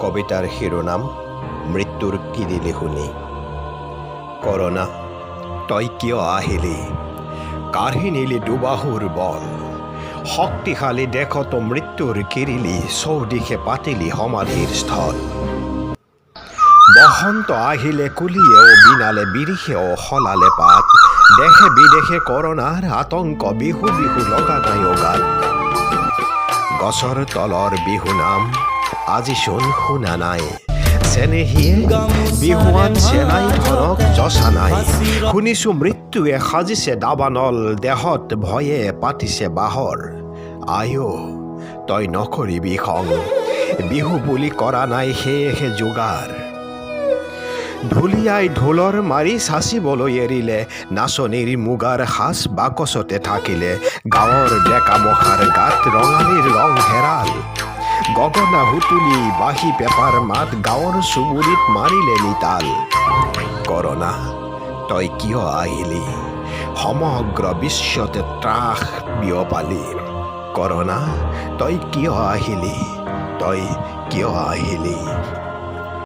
কবিতাৰ শিৰোনাম মৃত্যুৰ কিৰিলি শুনি। কৰোণা, তই কিয় আহিলি? কাঢ়ি নিলি দুবাহুৰ বল। শক্তিশালী দেশতো মৃত্যুৰ কিৰিলি, চৌদিশে পাতিলি সমাধিৰ স্থল। বসন্ত আহিলে কুলিয়েও বিনালে, বিৰিষেও সলালে পাত। দেশে বিদেশে কৰোণাৰ আতংক, বিহু বিহু লগা নাই গাত। গছৰ তলৰ বিহু নাম আজিচোন শুনা নাই। চেনেহীয়ে বিহুৱান চেনাই ধনক যচা নাই। শুনিছো মৃত্যুৱে সাজিছে দাবানল, দেহত ভয়ে পাতিছে বাহৰ। আয়ো তই নকৰিবি খং, বিহু বুলি কৰা নাই সেয়েহে যোগাৰ। ঢুলীয়াই ঢোলৰ মাৰি চাচিবলৈ এৰিলে, নাচনীৰ মুগাৰ সাজ বাকচতে থাকিলে। গাঁৱৰ ডেকামখাৰ গাত ৰঙালীৰ ৰং হেৰাল। গগনা হুতুলি বাঁহী পেপাৰ মাত, গাঁৱৰ চুবুৰীত মাৰিলে নিতাল। কৰোণা, তই কিয় আহিলি? সমগ্ৰ বিশ্বতে ত্ৰাস বিয়পালি। কৰোণা, তই কিয় আহিলি? তই কিয় আহিলি?